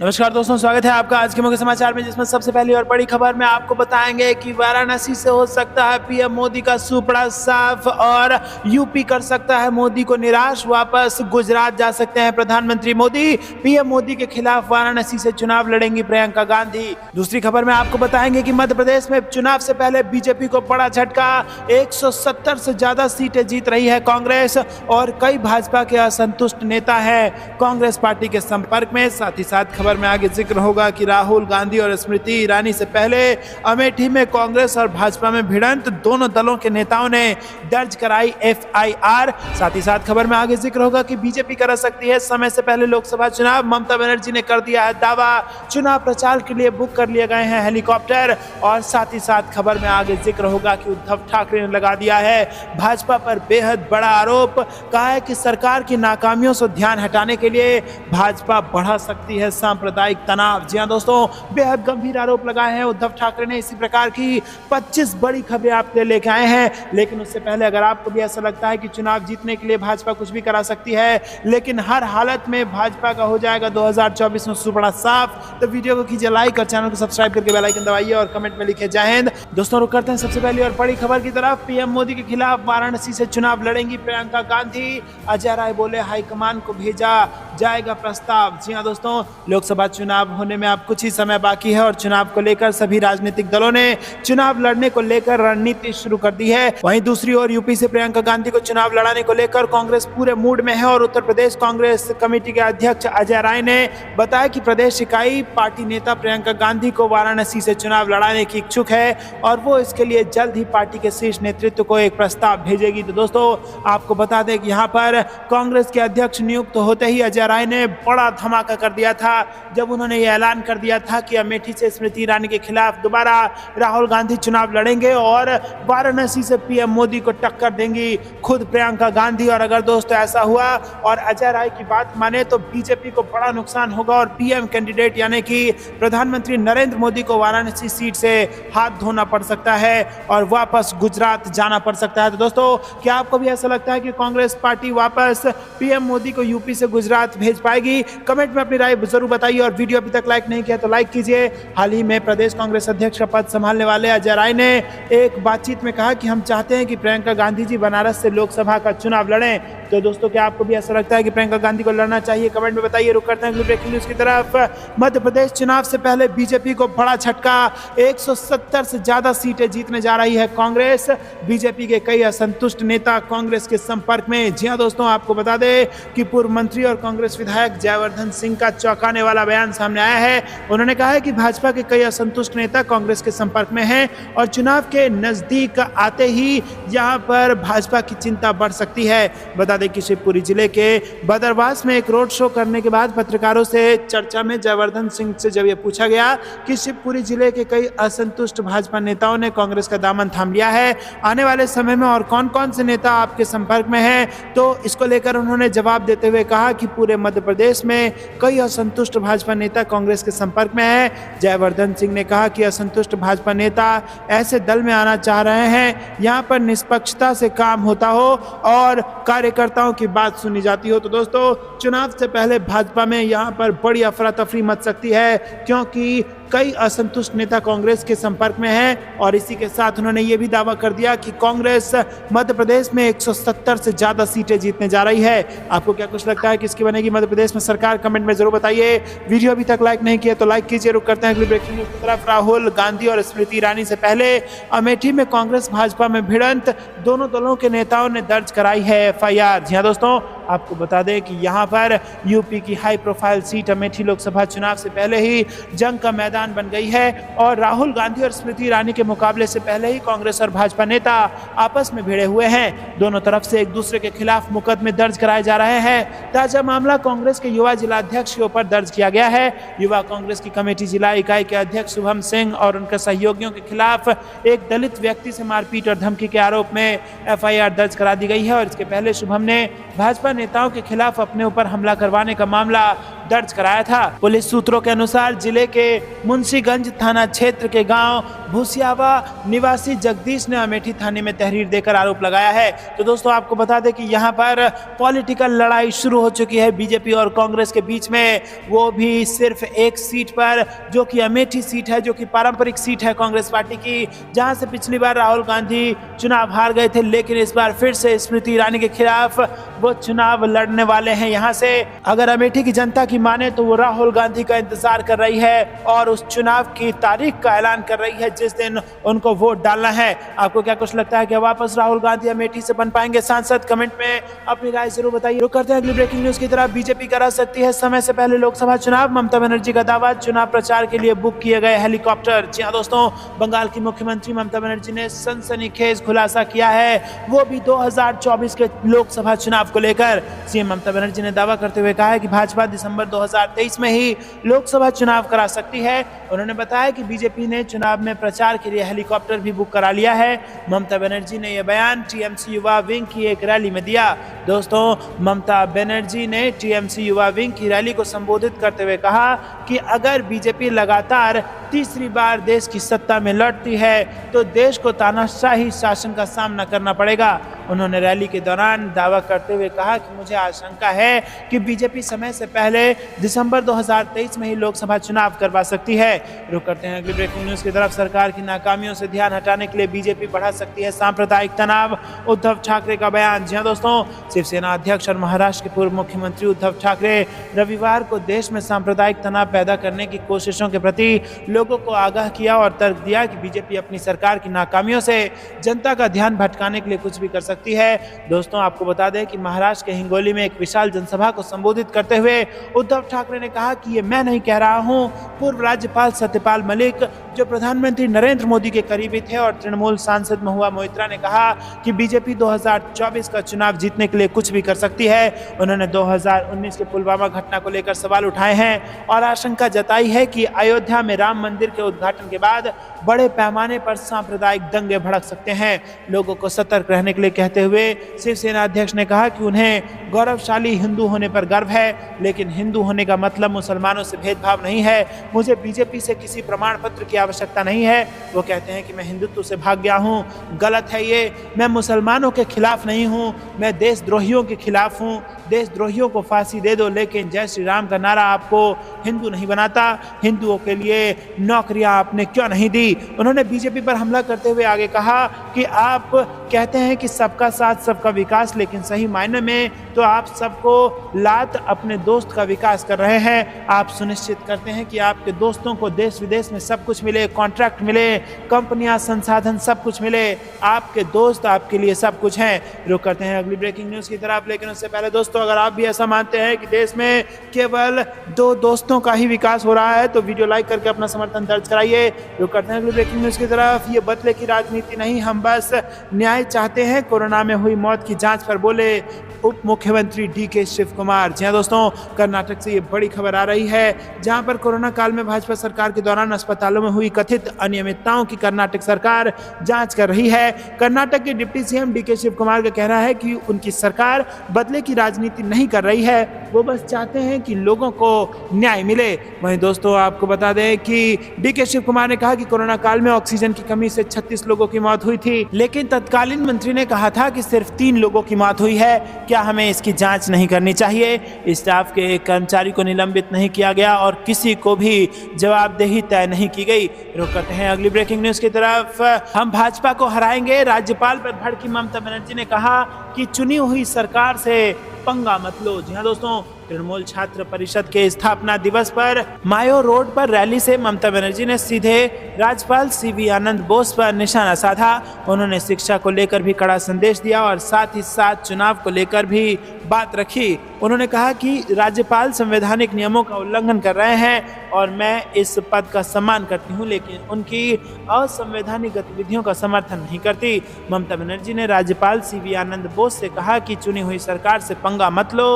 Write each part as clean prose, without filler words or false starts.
नमस्कार दोस्तों, स्वागत है आपका आज के मुख्य समाचार में, जिसमें सबसे पहली और बड़ी खबर में आपको बताएंगे कि वाराणसी से हो सकता है पीएम मोदी का सुपड़ा साफ और यूपी कर सकता है मोदी को निराश। वापस गुजरात जा सकते हैं प्रधानमंत्री मोदी। पीएम मोदी के खिलाफ वाराणसी से चुनाव लड़ेंगी प्रियंका गांधी। दूसरी खबर में आपको बताएंगे कि मध्य प्रदेश में चुनाव से पहले बीजेपी को बड़ा झटका, 170 से ज्यादा सीटें जीत रही है कांग्रेस और कई भाजपा के असंतुष्ट नेता हैं कांग्रेस पार्टी के संपर्क में। साथ ही साथ खबर में आगे जिक्र होगा कि राहुल गांधी और स्मृति ईरानी से पहले अमेठी में कांग्रेस और भाजपा में भिड़ंत, दोनों दलों के नेताओं ने दर्ज कराई एफआईआर। साथ ही साथ खबर में आगे जिक्र होगा कि बीजेपी करा सकती है समय से पहले लोकसभा चुनाव। ममता बनर्जी ने कर दिया है दावा, चुनाव प्रचार के लिए बुक कर लिए गए हैं हेलीकॉप्टर। और साथ ही साथ खबर में आगे जिक्र होगा कि उद्धव ठाकरे ने लगा दिया है भाजपा पर बेहद बड़ा आरोप। कहा है कि सरकार की नाकामियों से ध्यान हटाने के लिए भाजपा बढ़ा सकती है सांप्रदायिक तनाव। जी हां दोस्तों, बेहद गंभीर आरोप लगाए हैं उद्धव ठाकरे ने। इसी प्रकार की 25 बड़ी खबरें आपके लेकर आए हैं। लेकिन उससे पहले अगर आपको भी ऐसा लगता है कि चुनाव जीतने के लिए भाजपा कुछ भी करा सकती है, लेकिन हर हालत में भाजपा का हो जाएगा 2024 में सुपड़ा साफ, तो वीडियो को कीजिए लाइक और चैनल को सब्सक्राइब करके बेल आइकन दबाइए और कमेंट में लिखे जय हिंद। दोस्तों रुक करते हैं सबसे पहली और बड़ी खबर की तरफ। पीएम मोदी के खिलाफ वाराणसी से चुनाव लड़ेंगी प्रियंका गांधी। अजय राय बोले हाईकमान को भेजा जाएगा प्रस्ताव। जी हां दोस्तों, लोकसभा चुनाव होने में अब कुछ ही समय बाकी है और चुनाव को लेकर सभी राजनीतिक दलों ने चुनाव लड़ने को लेकर रणनीति शुरू कर दी है। वहीं दूसरी ओर यूपी से प्रियंका गांधी को चुनाव लड़ाने को लेकर कांग्रेस पूरे मूड में है और उत्तर प्रदेश कांग्रेस कमेटी के अध्यक्ष अजय राय ने बताया कि प्रदेश इकाई पार्टी नेता प्रियंका गांधी को वाराणसी से चुनाव लड़ाने की इच्छुक है और वो इसके लिए जल्द ही पार्टी के शीर्ष नेतृत्व को एक प्रस्ताव भेजेगी। तो दोस्तों आपको बता दें कि यहाँ पर कांग्रेस के अध्यक्ष नियुक्त होते ही अजय राय ने बड़ा धमाका कर दिया था जब उन्होंने ये ऐलान कर दिया था कि अमेठी से स्मृति ईरानी के खिलाफ दोबारा राहुल गांधी चुनाव लड़ेंगे और वाराणसी से पीएम मोदी को टक्कर देंगी खुद प्रियंका गांधी। और अगर दोस्तों ऐसा हुआ और अजय राय की बात माने तो बीजेपी को बड़ा नुकसान होगा और पीएम कैंडिडेट यानी कि प्रधानमंत्री नरेंद्र मोदी को वाराणसी सीट से हाथ धोना पड़ सकता है और वापस गुजरात जाना पड़ सकता है। तो दोस्तों क्या आपको भी ऐसा लगता है कि कांग्रेस पार्टी वापस पीएम मोदी को यूपी से गुजरात भेज पाएगी? कमेंट में अपनी राय जरूर बताइए और वीडियो अभी तक लाइक नहीं किया तो लाइक कीजिए। हाल ही में प्रदेश कांग्रेस अध्यक्ष का पद संभालने वाले अजय राय ने एक बातचीत में कहा कि हम चाहते हैं कि प्रियंका गांधी जी बनारस से लोकसभा का चुनाव लड़ें। तो दोस्तों क्या आपको भी ऐसा लगता है कि प्रियंका गांधी को लड़ना चाहिए? कमेंट में बताइए। रुक करते हैं ब्रेकिंग न्यूज की तरफ। मध्य प्रदेश चुनाव से पहले बीजेपी को बड़ा झटका, 170 से ज्यादा सीटें जीतने जा रही है कांग्रेस। बीजेपी के कई असंतुष्ट नेता कांग्रेस के संपर्क में। जी हां दोस्तों, आपको बता दें कि पूर्व मंत्री और कांग्रेस विधायक जयवर्धन सिंह का चौंकाने वाला बयान सामने आया है। उन्होंने कहा है कि भाजपा के कई असंतुष्ट नेता कांग्रेस के संपर्क में हैं और चुनाव के नजदीक आते ही यहां पर भाजपा की चिंता बढ़ सकती है। बता दें कि शिवपुरी जिले के बदरवास में एक रोड शो करने के बाद पत्रकारों से चर्चा में जयवर्धन सिंह से जब यह पूछा गया कि शिवपुरी जिले के कई असंतुष्ट भाजपा नेताओं ने कांग्रेस का दामन थाम लिया है, आने वाले समय में और कौन कौन से नेता आपके संपर्क में हैं, तो इसको लेकर उन्होंने जवाब देते हुए कहा कि पूरे मध्य प्रदेश में कई असंतुष्ट भाजपा नेता कांग्रेस के संपर्क में है। जयवर्धन सिंह ने कहा कि असंतुष्ट भाजपा नेता ऐसे दल में आना चाह रहे हैं यहां पर निष्पक्षता से काम होता हो और कार्यकर्ताओं की बात सुनी जाती हो। तो दोस्तों चुनाव से पहले भाजपा में यहां पर बड़ी अफरा तफरी मच सकती है क्योंकि कई असंतुष्ट नेता कांग्रेस के संपर्क में हैं और इसी के साथ उन्होंने ये भी दावा कर दिया कि कांग्रेस मध्य प्रदेश में 170 से ज्यादा सीटें जीतने जा रही है। आपको क्या कुछ लगता है किसकी बनेगी मध्य प्रदेश में सरकार? कमेंट में जरूर बताइए। वीडियो अभी तक लाइक नहीं किया तो लाइक कीजिए। रुक करते हैं अगली ब्रेकिंग न्यूज की तरफ। राहुल गांधी और स्मृति ईरानी से पहले अमेठी में कांग्रेस भाजपा में भिड़ंत, दोनों दलों के नेताओं ने दर्ज कराई है एफआईआर। जी हां दोस्तों, आपको बता दें कि यहाँ पर यूपी की high profile seat Amethi Lok Sabha चुनाव से पहले ही जंग का मैदान बन गई है और राहुल गांधी और स्मृति ईरानी के मुकाबले से पहले ही कांग्रेस और भाजपा नेता आपस में भिड़े हुए हैं। दोनों तरफ से एक दूसरे के खिलाफ मुकदमे दर्ज कराए जा रहे हैं। ताजा मामला कांग्रेस के युवा जिला अध्यक्ष के ऊपर दर्ज किया गया है। युवा कांग्रेस की कमेटी जिला इकाई के अध्यक्ष शुभम सिंह और उनके सहयोगियों के खिलाफ एक दलित व्यक्ति से मारपीट और धमकी के आरोप में एफआईआर दर्ज करा दी गई है और इसके पहले शुभम ने भाजपा नेताओं के खिलाफ अपने ऊपर हमला करवाने का मामला दर्ज कराया था। पुलिस सूत्रों के अनुसार जिले के मुंशीगंज थाना क्षेत्र के गांव भूसियावा निवासी जगदीश ने अमेठी थाने में तहरीर देकर आरोप लगाया है। तो दोस्तों आपको बता दें कि यहाँ पर पॉलिटिकल लड़ाई शुरू हो चुकी है बीजेपी और कांग्रेस के बीच में, वो भी सिर्फ एक सीट पर, जो कि अमेठी सीट है, जो कि पारंपरिक सीट है कांग्रेस पार्टी की, जहां से पिछली बार राहुल गांधी चुनाव हार गए थे, लेकिन इस बार फिर से स्मृति ईरानी के खिलाफ वो चुनाव लड़ने वाले हैं। यहाँ से अगर अमेठी की जनता की माने तो वो राहुल गांधी का इंतजार कर रही है और उस चुनाव की तारीख का ऐलान कर रही है जिस दिन उनको वोट डालना है। आपको क्या कुछ लगता है कि वापस राहुल गांधी अमेठी से बन पाएंगे सांसद? कमेंट में अपनी राय जरूर बताइए। रुक करते हैं अगली ब्रेकिंग न्यूज की तरफ। बीजेपी करा सकती है समय से पहले लोकसभा चुनाव, ममता बनर्जी का दावा। चुनाव प्रचार के लिए बुक किए गए हेलीकॉप्टर। जी हां दोस्तों, बंगाल की मुख्यमंत्री ममता बनर्जी ने सनसनीखेज खुलासा किया है, वो भी 2024 के लोकसभा चुनाव को लेकर। सीएम ममता बनर्जी ने दावा करते हुए कहा है कि भाजपा दिसंबर 2023 में ही लोकसभा चुनाव करा सकती है। उन्होंने बताया कि बीजेपी ने चुनाव में प्रचार के लिए हेलीकॉप्टर भी बुक करा लिया है। ममता बनर्जी ने यह बयान टीएमसी युवा विंग की एक रैली में दिया। दोस्तों, ममता बनर्जी ने टीएमसी युवा विंग की रैली को संबोधित करते हुए कहा कि अगर बीजेपी लगातार तीसरी बार देश की सत्ता में लौटती है तो देश को तानाशाही शासन का सामना करना पड़ेगा। उन्होंने रैली के दौरान दावा करते हुए कहा कि मुझे आशंका है कि बीजेपी समय से पहले दिसंबर 2023 में ही लोकसभा चुनाव करवा सकती है। रुक करते हैं अगली ब्रेकिंग न्यूज की तरफ। सरकार की नाकामियों से ध्यान हटाने के लिए बीजेपी बढ़ा सकती है सांप्रदायिक तनाव, उद्धव ठाकरे का बयान। जी हां दोस्तों, शिवसेना अध्यक्ष और महाराष्ट्र के पूर्व मुख्यमंत्री उद्धव ठाकरे रविवार को देश में सांप्रदायिक तनाव पैदा करने की कोशिशों के प्रति लोगों को आगाह किया और तर्क दिया कि बीजेपी अपनी सरकार की नाकामियों से जनता का ध्यान भटकाने के लिए कुछ भी कर सकती है। दोस्तों आपको बता दें कि महाराष्ट्र के हिंगोली में एक विशाल जनसभा को संबोधित करते हुए उद्धव ठाकरे ने कहा कि ये मैं नहीं कह रहा हूं, पूर्व राज्यपाल सत्यपाल मलिक जो प्रधानमंत्री नरेंद्र मोदी के करीबी थे और तृणमूल सांसद महुआ मोइत्रा ने कहा कि बीजेपी 2024 का चुनाव जीतने के लिए कुछ भी कर सकती है। उन्होंने 2019 के पुलवामा घटना को लेकर सवाल उठाए हैं और आशंका जताई है कि अयोध्या में राम मंदिर के उद्घाटन के बाद बड़े पैमाने पर सांप्रदायिक दंगे भड़क सकते हैं। लोगों को सतर्क रहने के लिए कहते हुए शिवसेना अध्यक्ष ने कहा कि उन्हें गौरवशाली हिंदू होने पर गर्व है, लेकिन हिंदू होने का मतलब मुसलमानों से भेदभाव नहीं है। मुझे बीजेपी से किसी प्रमाण पत्र की आवश्यकता नहीं है। वो कहते हैं कि मैं हिंदुत्व से भाग गया हूँ, गलत है ये। मैं मुसलमानों के खिलाफ नहीं हूँ, मैं देशद्रोहियों के खिलाफ हूँ। देशद्रोहियों को फांसी दे दो, लेकिन जय श्री राम का नारा आपको हिंदू नहीं बनाता। हिंदुओं के लिए नौकरियां आपने क्यों नहीं दी? उन्होंने बीजेपी पर हमला करते हुए आगे कहा कि आप कहते हैं कि सबका साथ सबका विकास, लेकिन सही मायने में तो आप सबको लात अपने दोस्त का विकास कर रहे हैं। आप सुनिश्चित करते हैं कि आपके दोस्तों को देश विदेश में सब कुछ मिले, कॉन्ट्रैक्ट मिले, कंपनियां, संसाधन सब कुछ मिले। आपके दोस्त आपके लिए सब कुछ हैं। रुक करते हैं अगली ब्रेकिंग न्यूज की तरफ, लेकिन उससे पहले दोस्तों अगर आप भी ऐसा मानते हैं कि देश में केवल 2 दोस्तों का ही विकास हो रहा है तो वीडियो लाइक करके अपना समर्थन दर्ज कराइए। रुक करते हैं अगली ब्रेकिंग न्यूज की तरफ। ये बदले की राजनीति नहीं, हम बस न्याय चाहते हैं, कोरोना में हुई मौत की जांच पर बोले उप मुख्यमंत्री डीके शिव कुमार। जी हां दोस्तों, कर्नाटक से ये बड़ी खबर आ रही है, जहां पर कोरोना काल में भाजपा सरकार के दौरान अस्पतालों में हुई कथित अनियमितताओं की कर्नाटक सरकार जांच कर रही है। कर्नाटक के डिप्टी सीएम डीके शिव कुमार का कहना है कि उनकी सरकार बदले की राजनीति नहीं कर रही है, वो बस चाहते हैं कि लोगों को न्याय मिले। वहीं दोस्तों आपको बता दें कि डीके शिव कुमार ने कहा कि कोरोना काल में ऑक्सीजन की कमी से 36 लोगों की मौत हुई थी, लेकिन तत्कालीन मंत्री ने कहा था कि सिर्फ 3 लोगों की मौत हुई है। क्या हमें इसकी जांच नहीं करनी चाहिए? स्टाफ के एक कर्मचारी को निलंबित नहीं किया गया और किसी को भी जवाबदेही तय नहीं की गई। रुक करते हैं अगली ब्रेकिंग न्यूज की तरफ। हम भाजपा को हराएंगे, राज्यपाल पर भड़की ममता बनर्जी ने कहा कि चुनी हुई सरकार से पंगा मत लो। जी हां दोस्तों, तृणमूल छात्र परिषद के स्थापना दिवस पर मायो रोड पर रैली से ममता बनर्जी ने सीधे राज्यपाल सीवी आनंद बोस पर निशाना साधा। उन्होंने शिक्षा को लेकर भी कड़ा संदेश दिया और साथ ही साथ चुनाव को लेकर भी बात रखी। उन्होंने कहा कि राज्यपाल संवैधानिक नियमों का उल्लंघन कर रहे हैं और मैं इस पद का सम्मान करती हूं, लेकिन उनकी असंवैधानिक गतिविधियों का समर्थन नहीं करती। ममता बनर्जी ने राज्यपाल सीवी आनंद बोस से कहा कि चुनी हुई सरकार से पंगा मत लो।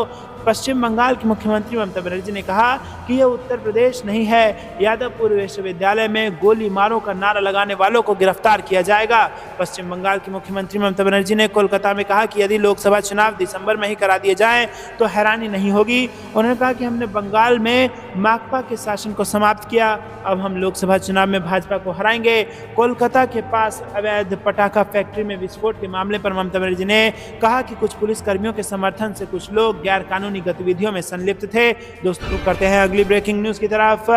पश्चिम बंगाल की मुख्यमंत्री ममता बनर्जी ने कहा कि यह उत्तर प्रदेश नहीं है। यादवपुर विश्वविद्यालय में गोली मारो का नारा लगाने वालों को गिरफ्तार किया जाएगा। पश्चिम बंगाल की मुख्यमंत्री ममता बनर्जी ने कोलकाता में कहा कि यदि लोकसभा चुनाव दिसंबर में ही करा दिए जाएं तो हैरानी नहीं होगी। उन्होंने कहा कि हमने बंगाल में माकपा के शासन को समाप्त किया, अब हम लोकसभा चुनाव में भाजपा को हराएंगे। कोलकाता के पास अवैध पटाखा फैक्ट्री में विस्फोट के मामले पर ममता बनर्जी ने कहा कि कुछ पुलिसकर्मियों के समर्थन से कुछ लोग गैर कानूनी गतिविधियों में संलिप्त थे। दोस्तों करते हैं अगली ब्रेकिंग न्यूज की तरफ।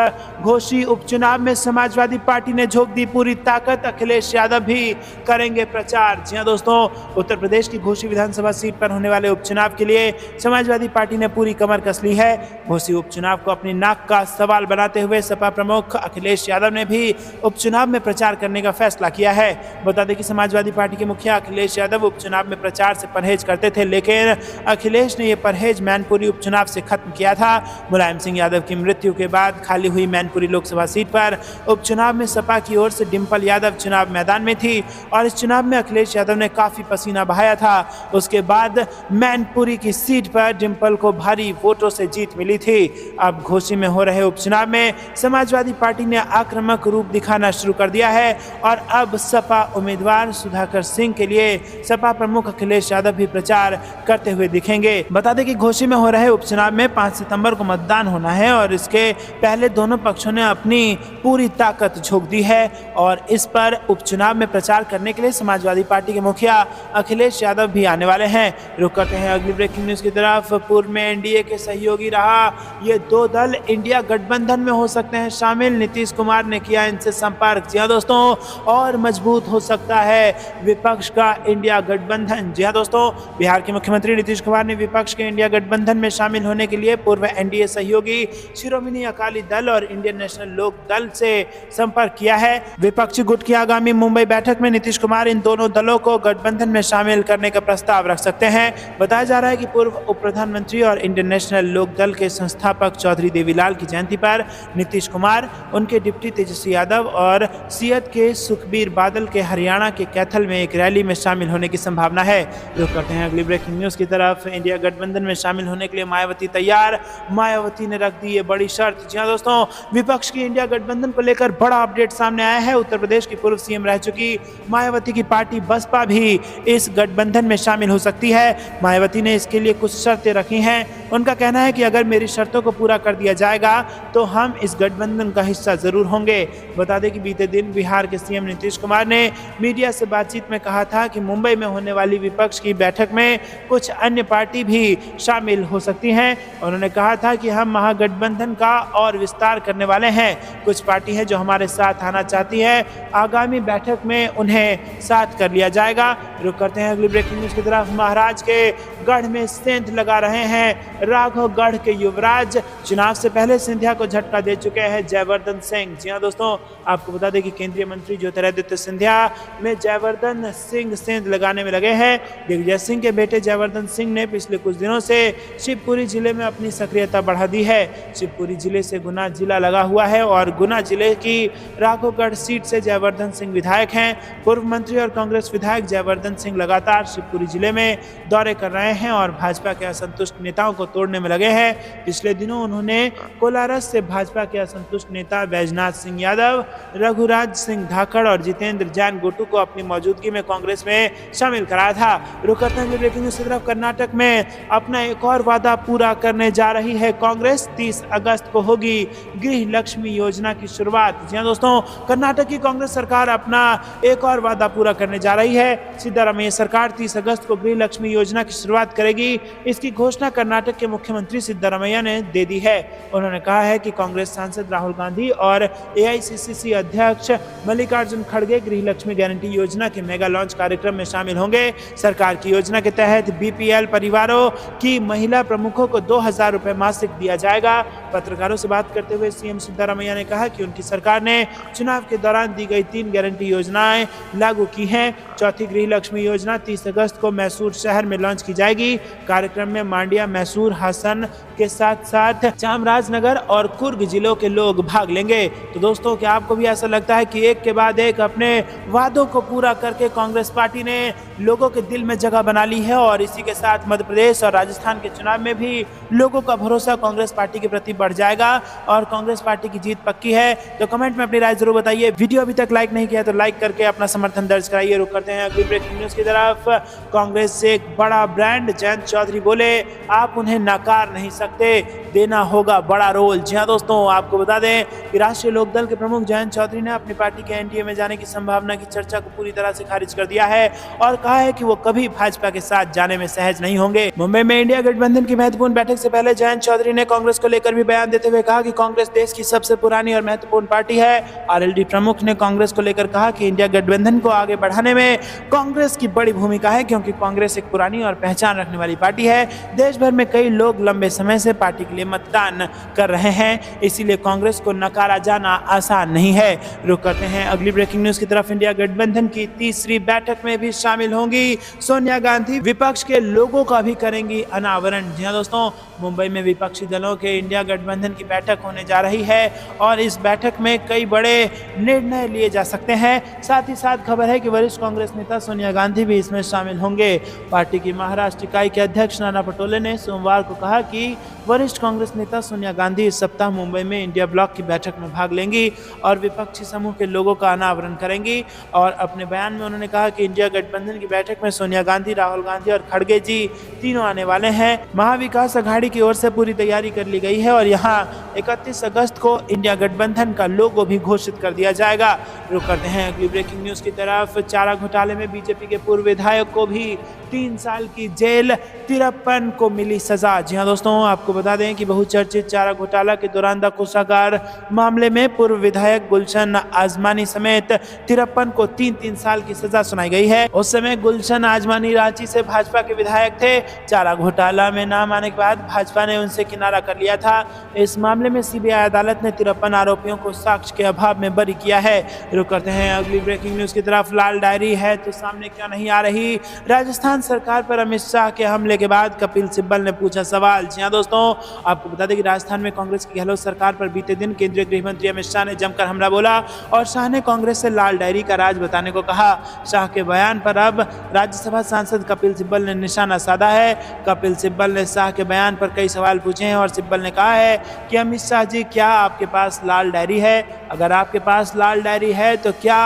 घोसी उपचुनाव में समाजवादी पार्टी ने झोंक दी पूरी ताकत, अखिलेश यादव भी करेंगे प्रचार। जी हां दोस्तों, उत्तर प्रदेश की घोसी विधानसभा सीट पर होने वाले उपचुनाव के लिए समाजवादी पार्टी ने पूरी कमर कस ली है। घोसी उपचुनाव को अपनी नाक का सवाल बनाते हुए सपा प्रमुख अखिलेश यादव ने भी उपचुनाव में प्रचार करने का फैसला किया है। बता दें कि समाजवादी पार्टी के मुखिया अखिलेश यादव उपचुनाव में प्रचार से परहेज करते थे, लेकिन अखिलेश ने यह परहेज मैनपुरी उपचुनाव से खत्म किया था। मुलायम सिंह यादव की मृत्यु के बाद खाली हुई मैनपुरी लोकसभा सीट पर उपचुनाव में सपा की ओर से डिंपल यादव चुनाव मैदान में थी और इस चुनाव में अखिलेश यादव ने काफी पसीना बहाया था। उसके बाद मैनपुरी की सीट पर डिंपल को भारी वोटों से जीत मिली थी। अब घोसी में हो रहे उपचुनाव में समाजवादी पार्टी ने आक्रामक रूप दिखाना शुरू कर दिया है और अब सपा उम्मीदवार सुधाकर सिंह के लिए सपा प्रमुख अखिलेश यादव भी प्रचार करते हुए दिखेंगे। बता दें कि घोसी में हो रहे उपचुनाव में 5 सितंबर को मतदान होना है और इसके पहले दोनों पक्षों ने अपनी पूरी ताकत झोंक दी है और इस पर उपचुनाव में प्रचार करने के लिए समाजवादी पार्टी के मुखिया अखिलेश यादव भी आने वाले हैं। रुक करते हैं अगली ब्रेकिंग न्यूज की तरफ। पूर्व में एनडीए के सहयोगी रहा ये 2 दल इंडिया गठबंधन में हो सकते हैं शामिल, नीतीश कुमार ने किया इनसे संपर्क। जी हाँ दोस्तों, और मजबूत हो सकता है विपक्ष का इंडिया गठबंधन। जी हाँ दोस्तों, बिहार के मुख्यमंत्री नीतीश कुमार ने विपक्ष के इंडिया गठबंधन में शामिल होने के लिए पूर्व एनडीए सहयोगी शिरोमणि अकाली दल और इंडियन नेशनल लोक दल से संपर्क किया है। विपक्षी गुट की आगामी मुंबई बैठक में नीतीश कुमार इन दोनों दलों को गठबंधन में शामिल करने का प्रस्ताव रख सकते हैं। बताया जा रहा है कि पूर्व उप प्रधानमंत्री और इंडियन नेशनल लोक दल के संस्थापक चौधरी देवीलाल की जयंती पर नीतीश कुमार, उनके डिप्टी तेजस्वी यादव और सीएत के सुखबीर बादल के हरियाणा के कैथल में एक रैली में शामिल होने की संभावना है। रुक करते हैं अगली ब्रेकिंग न्यूज की तरफ। इंडिया गठबंधन में शामिल होने के लिए मायावती तैयार, मायावती ने रख दी ये बड़ी शर्त। जी हाँ दोस्तों, विपक्ष की इंडिया गठबंधन को लेकर बड़ा अपडेट सामने आया है। उत्तर प्रदेश की पूर्व सीएम रह चुकी मायावती की पार्टी बसपा भी इस गठबंधन में शामिल हो सकती है। मायावती ने इसके लिए कुछ शर्तें रखी हैं। उनका कहना है कि अगर मेरी शर्तों को पूरा कर दिया जाएगा तो हम इस गठबंधन का हिस्सा जरूर होंगे। बता दें कि बीते दिन बिहार के सीएम नीतीश कुमार ने मीडिया से बातचीत में कहा था कि मुंबई में होने वाली विपक्ष की बैठक में कुछ अन्य पार्टी भी शामिल हो सकती हैं। उन्होंने कहा था कि हम महागठबंधन का और विस्तार करने वाले हैं। कुछ पार्टी है जो हमारे साथ आना चाहती है, आगामी बैठक में उन्हें साथ कर लिया जाएगा। रुक करते हैं अगली ब्रेकिंग न्यूज की तरफ। महाराज के गढ़ में सेंध लगा रहे हैं राघवगढ़ के युवराज। चुनाव से पहले सिंधिया को झटका दे चुके हैं जयवर्धन सिंह। जी हाँ दोस्तों, आपको बता दें कि केंद्रीय मंत्री ज्योतिरादित्य सिंधिया में जयवर्धन सिंह सेंध लगाने में लगे हैं। दिग्विजय सिंह के बेटे जयवर्धन सिंह ने पिछले कुछ दिनों से शिवपुरी जिले में अपनी सक्रियता बढ़ा दी है। शिवपुरी जिले से गुना जिला लगा हुआ है और गुना जिले की राघवगढ़ सीट से जयवर्धन सिंह विधायक हैं। पूर्व मंत्री और कांग्रेस विधायक जयवर्धन सिंह लगातार शिवपुरी जिले में दौरे कर रहे हैं और भाजपा के असंतुष्ट नेताओं को तोड़ने में लगे हैं। पिछले दिनों उन्होंने कोलारस से भाजपा के असंतुष्ट नेता बैजनाथ सिंह यादव, रघुराज सिंह धाकड़ और जितेंद्र जैन गोटू को अपनी मौजूदगी में कांग्रेस में शामिल कराया था। रुक करते हैं ब्रेकिंग न्यूज की तरफ। कर्नाटक में अपना एक और वादा पूरा करने जा रही है कांग्रेस। 30 अगस्त को होगी गृह लक्ष्मी योजना की शुरुआत। जी हाँ दोस्तों, कर्नाटक की कांग्रेस सरकार अपना एक और वादा पूरा करने जा रही है। सिद्धारमैया सरकार 30 अगस्त को गृह लक्ष्मी योजना की शुरुआत करेगी। इसकी घोषणा कर्नाटक के मुख्यमंत्री सिद्धारमैया ने दे दी है। उन्होंने कहा है कि कांग्रेस सांसद राहुल गांधी और एआईसीसीसी अध्यक्ष मल्लिकार्जुन खड़गे गृह लक्ष्मी गारंटी योजना के मेगा लॉन्च कार्यक्रम में शामिल होंगे। सरकार की योजना के तहत बीपीएल परिवारों की महिला प्रमुखों को 2000 रुपए मासिक दिया जाएगा। पत्रकारों से बात करते हुए सीएम सिद्धारमैया ने कहा कि उनकी सरकार ने चुनाव के दौरान दी गई 3 गारंटी योजनाएं लागू की हैं। चौथी गृह लक्ष्मी योजना 30 अगस्त को मैसूर शहर में लॉन्च की जाएगी। कार्यक्रम में मांड्या, मैसूर नूर हसन के साथ साथ चामराजनगर और कुर्ग जिलों के लोग भाग लेंगे। तो दोस्तों, क्या आपको भी ऐसा लगता है कि एक के बाद एक अपने वादों को पूरा करके कांग्रेस पार्टी ने लोगों के दिल में जगह बना ली है और इसी के साथ मध्य प्रदेश और राजस्थान के चुनाव में भी लोगों का भरोसा कांग्रेस पार्टी के प्रति बढ़ जाएगा और कांग्रेस पार्टी की जीत पक्की है? तो कमेंट में अपनी राय जरूर बताइए। वीडियो अभी तक लाइक नहीं किया तो लाइक करके अपना समर्थन दर्ज कराइए। रुक करते हैं अगली ब्रेकिंग न्यूज की तरफ। कांग्रेस से एक बड़ा ब्रांड, जयंत चौधरी बोले आप उन्हें नकार नहीं सकते, देना होगा बड़ा रोल। जी हाँ दोस्तों, आपको बता दें कि राष्ट्रीय लोकदल के प्रमुख जयंत चौधरी ने अपनी पार्टी के एनडीए में जाने की संभावना की चर्चा को पूरी तरह से खारिज कर दिया है और कहा है कि वो कभी भाजपा के साथ जाने में सहज नहीं होंगे। मुंबई में इंडिया गठबंधन की महत्वपूर्ण बैठक से पहले जयंत चौधरी ने कांग्रेस को लेकर भी बयान देते हुए कहा कि कांग्रेस देश की सबसे पुरानी और महत्वपूर्ण पार्टी है। आरएलडी प्रमुख ने कांग्रेस को लेकर कहा कि इंडिया गठबंधन को आगे बढ़ाने में कांग्रेस की बड़ी भूमिका है, क्योंकि कांग्रेस एक पुरानी और पहचान रखने वाली पार्टी है। देश भर में कई लोग लंबे समय से पार्टी के लिए मतदान कर रहे हैं, इसीलिए कांग्रेस को नकारा जाना आसान नहीं है। रुक करते हैं अगली ब्रेकिंग न्यूज की तरफ। इंडिया गठबंधन की तीसरी बैठक में भी शामिल होंगी सोनिया गांधी, विपक्ष के लोगों का भी करेंगी अनावरण। जी हाँ दोस्तों, मुंबई में विपक्षी दलों के इंडिया गठबंधन की बैठक होने जा रही है और इस बैठक में कई बड़े निर्णय लिए जा सकते हैं। साथ ही साथ खबर है कि वरिष्ठ कांग्रेस नेता सोनिया गांधी भी इसमें शामिल होंगे। पार्टी की महाराष्ट्र इकाई के अध्यक्ष नाना पटोले ने सोमवार को कहा कि वरिष्ठ कांग्रेस नेता सोनिया गांधी इस सप्ताह मुंबई में इंडिया ब्लॉक की बैठक में भाग लेंगी और विपक्षी समूह के लोगों का अनावरण करेंगी। और अपने बयान में उन्होंने कहा कि इंडिया गठबंधन की बैठक में सोनिया गांधी, राहुल गांधी और खड़गे जी तीनों आने वाले हैं। महाविकास अघाड़ी की ओर से पूरी तैयारी कर ली गई है और यहाँ 31 अगस्त को इंडिया गठबंधन का लोगो भी घोषित कर दिया जाएगा। रुक करते हैं अगली ब्रेकिंग न्यूज की तरफ। चारा घोटाले में बीजेपी के पूर्व विधायक को भी 3 साल की जेल, 53 को मिली सजा। जी हाँ दोस्तों, आपको बता दें कि बहुचर्चित चारा घोटाला के दौरान द कोषागार मामले में पूर्व विधायक गुलशन आजमानी समेत 53 को 3-3 साल की सजा सुनाई गई है। उस समय गुलशन आजमानी रांची से भाजपा के विधायक थे। चारा घोटाला में नाम आने के बाद भाजपा ने उनसे किनारा कर लिया था। इस मामले में सीबीआई अदालत ने 53 आरोपियों को साक्ष्य के अभाव में बरी किया है। रुक करते हैं अगली ब्रेकिंग न्यूज की तरफ। लाल डायरी है तो सामने क्यों नहीं आ रही? राजस्थान सरकार पर अमित शाह के हमले के बाद कपिल सिब्बल ने पूछा सवाल। जी हाँ दोस्तों, आपको बता दें कि राजस्थान में कांग्रेस की गहलोत सरकार पर बीते दिन केंद्रीय गृह मंत्री अमित शाह ने जमकर हमला बोला और शाह ने कांग्रेस से लाल डायरी का राज बताने को कहा। शाह के बयान पर अब राज्यसभा सांसद कपिल सिब्बल ने निशाना साधा है। कपिल सिब्बल ने शाह के बयान पर कई सवाल पूछे हैं और सिब्बल ने कहा है कि अमित शाह जी, क्या आपके पास लाल डायरी है? अगर आपके पास लाल डायरी है तो क्या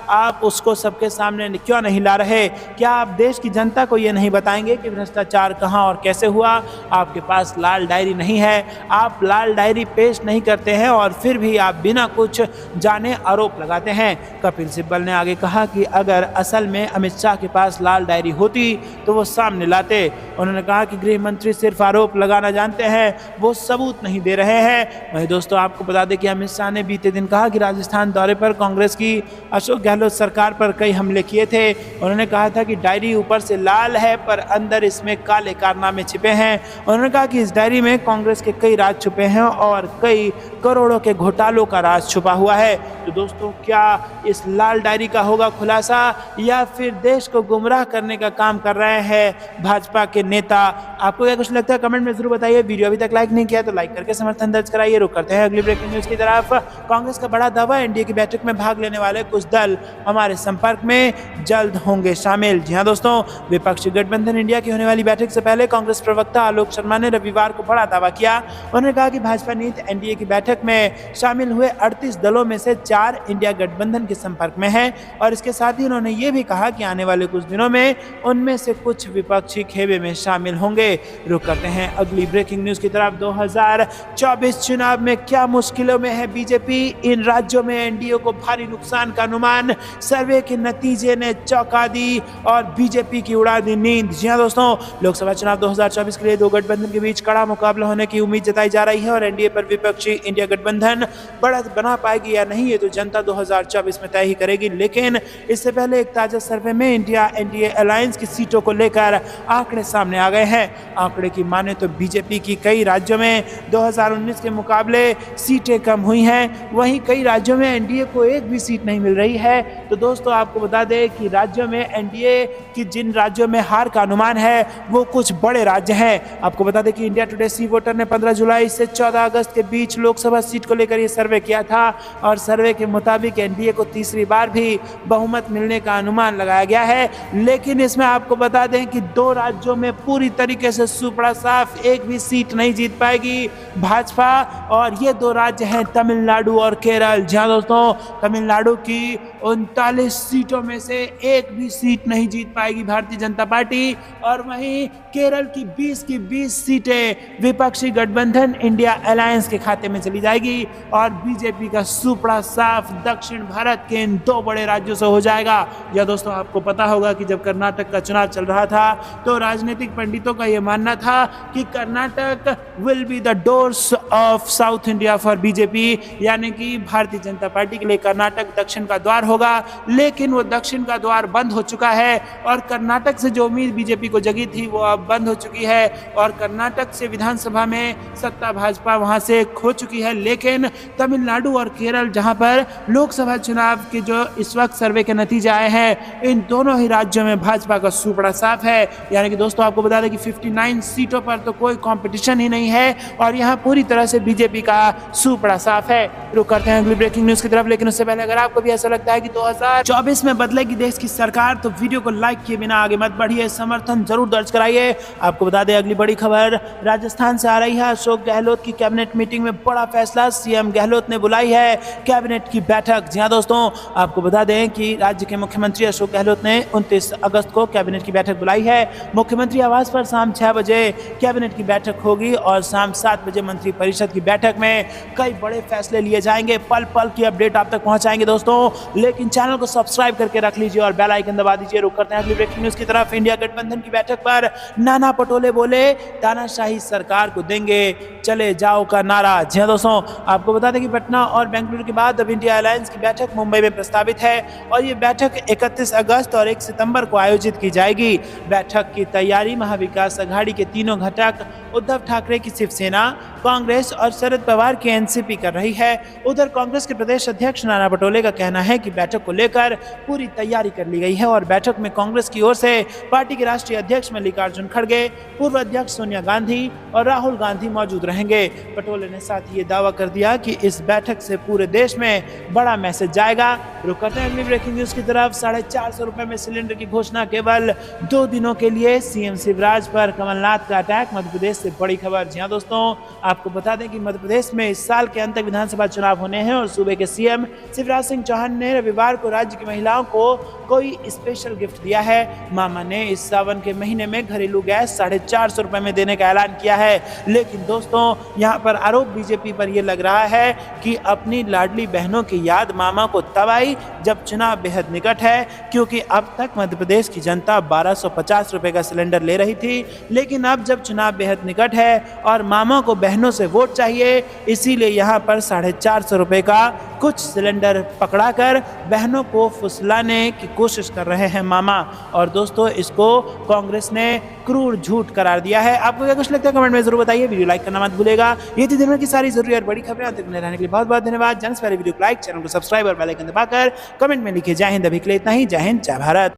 आप उसको सबके सामने क्यों नहीं ला रहे? क्या आप देश की जनता को ये नहीं बताएंगे कि भ्रष्टाचार कहां और कैसे हुआ? आपके पास लाल डायरी नहीं है, आप लाल डायरी पेश नहीं करते हैं और फिर भी आप बिना कुछ जाने आरोप लगाते हैं। कपिल सिब्बल ने आगे कहा कि अगर असल में अमित शाह के पास लाल डायरी होती तो वो सामने लाते। उन्होंने कहा कि गृह मंत्री सिर्फ आरोप लगाना जानते हैं, वो सबूत नहीं दे रहे हैं। वही दोस्तों, आपको बता दें कि अमित शाह ने बीते दिन कहा कि राजस्थान दौरे पर कांग्रेस की अशोक गहलोत सरकार पर कई हमले किए थे। उन्होंने कहा था कि डायरी ऊपर से लाल है पर अंदर इसमें काले कारनामे छिपे हैं। उन्होंने कहा कि इस डायरी में कांग्रेस के कई राज छुपे हैं और कई करोड़ों के घोटालों का राज छुपा हुआ है। तो दोस्तों, क्या इस लाल डायरी का होगा खुलासा या फिर देश को गुमराह करने का काम कर रहे हैं भाजपा के नेता? आपको क्या कुछ लगता है कमेंट में जरूर बताइए। वीडियो अभी तक लाइक नहीं किया तो लाइक करके समर्थन दर्ज कराइए। रुक करते हैं अगली ब्रेकिंग न्यूज की तरफ। कांग्रेस का बड़ा दावा, एनडीए की बैठक में भाग लेने वाले कुछ दल हमारे संपर्क में जल्द होंगे शामिल। जी हाँ दोस्तों, विपक्षी गठबंधन इंडिया की होने वाली बैठक से पहले कांग्रेस प्रवक्ता आलोक शर्मा ने रविवार को बड़ा दावा किया। उन्होंने कहा कि भाजपा नीति एनडीए की बैठक में शामिल हुए 38 दलों में से 4 इंडिया गठबंधन के संपर्क में हैं और इसके साथ ही उन्होंने ये भी कहा कि आने वाले कुछ दिनों में उनमें से कुछ विपक्षी खेमे में शामिल होंगे। रुक करते हैं अगली ब्रेकिंग न्यूज की तरफ। 2024 चुनाव में क्या मुश्किलों में है बीजेपी? इन राज्यों में एनडीए को भारी नुकसान का अनुमान, सर्वे के नतीजे ने चौंका दी और बीजेपी की उड़ा दी नींद। जी हाँ दोस्तों, लोकसभा चुनाव 2024 के लिए दो गठबंधन के बीच कड़ा मुकाबला होने की उम्मीद जताई जा रही है और एनडीए पर विपक्षी इंडिया गठबंधन बढ़त बना पाएगी या नहीं, ये तो तो जनता 2024 में तय ही करेगी। लेकिन इससे पहले एक ताजा सर्वे में इंडिया एनडीए अलायंस की सीटों को लेकर आंकड़े सामने आ गए हैं। आंकड़े की माने तो बीजेपी की कई राज्यों में 2019 के मुकाबले सीटें कम हुई हैं, वहीं कई राज्यों में एनडीए को एक भी सीट नहीं मिल रही है। तो दोस्तों आपको बता दें कि राज्यों में एनडीए की जिन राज्यों में हार का अनुमान है वो कुछ बड़े राज्य हैं। आपको बता दें कि इंडिया टुडे सी वोटर ने 15 जुलाई से 14 अगस्त के बीच लोकसभा सीट को लेकर ये सर्वे किया था और सर्वे के मुताबिक एनडीए को तीसरी बार भी बहुमत मिलने का अनुमान लगाया गया है। लेकिन इसमें आपको बता दें कि 2 राज्यों में पूरी तरीके से सुपड़ा साफ, एक भी सीट नहीं जीत पाएगी भाजपा, और ये 2 राज्य हैं तमिलनाडु और केरल। जहां दोस्तों तमिलनाडु की 39 सीटों में से एक भी सीट नहीं जीत पाएगी भारतीय जनता पार्टी, और वहीं केरल की 20 की 20 सीटें विपक्षी गठबंधन इंडिया अलायंस के खाते में चली जाएगी और बीजेपी का सुपड़ा साफ दक्षिण भारत के इन 2 बड़े राज्यों से हो जाएगा। या दोस्तों आपको पता होगा कि जब कर्नाटक का चुनाव चल रहा था तो राजनीतिक पंडितों का यह मानना था कि Karnataka will be the doors of south India for BJP, यानी कि भारतीय जनता पार्टी के लिए कर्नाटक दक्षिण का द्वार होगा। लेकिन वो दक्षिण का द्वार बंद हो चुका है और कर्नाटक से जो उम्मीद बीजेपी को जगी थी वो अब बंद हो चुकी है और कर्नाटक से विधानसभा में सत्ता भाजपा वहां से खो चुकी है। लेकिन तमिलनाडु और केरल जहां पर लोकसभा चुनाव के जो इस वक्त सर्वे के नतीजे आए हैं, इन दोनों ही राज्यों में भाजपा का सुपड़ा साफ है। यानी कि दोस्तों आपको बता दें कि 59 सीटों पर तो कोई कंपटीशन ही नहीं है और यहां पूरी तरह से बीजेपी का सुपड़ा साफ है। रुक करते हैं अगली ब्रेकिंग न्यूज की तरफ, लेकिन उससे पहले अगर आपको भी ऐसा लगता है कि 2024 में बदलेगी देश की सरकार तो वीडियो को लाइक किए बिना आगे मत बढ़िए, समर्थन जरूर दर्ज कराइए। आपको बता दें अगली बड़ी खबर राजस्थान से आ रही है। अशोक गहलोत की कैबिनेट मीटिंग में बड़ा फैसला, सीएम गहलोत ने बुलाई है कैबिनेट की बैठक। जी हां दोस्तों आपको बता दें कि राज्य के मुख्यमंत्री अशोक गहलोत ने 29 अगस्त को कैबिनेट की बैठक बुलाई है। मुख्यमंत्री आवास पर शाम 6 बजे कैबिनेट की बैठक होगी और शाम 7 बजे मंत्री परिषद की बैठक में कई बड़े फैसले लिए जाएंगे। पल पल की अपडेट आप तक पहुंचाएंगे दोस्तों, लेकिन चैनल को सब्सक्राइब करके रख लीजिए और बेल आइकन दबा दीजिए। रुक करते हैं अगली ब्रेकिंग न्यूज की तरफ। इंडिया गठबंधन की बैठक पर नाना पटोले बोले तानाशाही सरकार को देंगे चले जाओ का नारा। जी हां दोस्तों आपको बता दें कि पटना और बेंगलुरु के बाद अब इंडिया अलायंस की बैठक मुंबई में प्रस्तावित है और ये बैठक 31 अगस्त और 1 सितंबर को आयोजित की जाएगी। बैठक की तैयारी महाविकास अघाड़ी के तीनों घटक उद्धव ठाकरे की शिवसेना, कांग्रेस और शरद पवार की एनसीपी कर रही है। उधर कांग्रेस के प्रदेश अध्यक्ष नाना पटोले का कहना है कि बैठक को लेकर पूरी तैयारी कर ली गई है और बैठक में कांग्रेस की ओर से पार्टी के राष्ट्रीय अध्यक्ष मल्लिकार्जुन खड़गे, पूर्व अध्यक्ष सोनिया गांधी और राहुल गांधी मौजूद रहेंगे। पटोले ने साथ ही ये दावा कर दिया कि इस बैठक से पूरे देश में बड़ा मैसेज जाएगा। रुक करते हैं अगली ब्रेकिंग न्यूज की तरफ। 450 रुपए में सिलेंडर की घोषणा केवल 2 दिनों के लिए, सीएम शिवराज पर कमलनाथ का अटैक। मध्य प्रदेश से बड़ी खबर। जी हां दोस्तों आपको बता दें कि मध्य प्रदेश में इस साल के अंत तक विधानसभा चुनाव होने हैं और सूबे के सीएम शिवराज सिंह चौहान ने रविवार को राज्य की महिलाओं को कोई स्पेशल गिफ्ट दिया है। मामा ने इस सावन के महीने में घरेलू गैस 450 रुपए में देने का ऐलान किया है। लेकिन दोस्तों यहाँ पर आरोप बीजेपी पर यह लग रहा है कि अपनी लाडली बहनों की याद मामा को तब आई जब चुनाव बेहद निकट है, क्योंकि अब तक मध्य प्रदेश की जनता 1250 रुपए का सिलेंडर ले रही थी, लेकिन अब जब चुनाव बेहद निकट है और मामा को बहनों से वोट चाहिए, इसीलिए यहाँ पर 450 रुपए का कुछ सिलेंडर पकड़ाकर बहनों को फुसलाने की कोशिश कर रहे हैं मामा। और दोस्तों इसको कांग्रेस ने क्रूर झूठ करार दिया है। आपको क्या कुछ लगता है कमेंट में जरूर बताइए। वीडियो लाइक करना मत भूलेगा। ये थी दिन भर की सारी जरूरी और बड़ी खबरें। अंत तक बने रहने के लिए बहुत बहुत धन्यवाद। जाने से पहले वीडियो को लाइक, चैनल को सब्सक्राइब और बेल आइकन दबाकर कमेंट में लिखिए जय हिंद। अभी के लिए इतना ही। जय हिंद, जय भारत।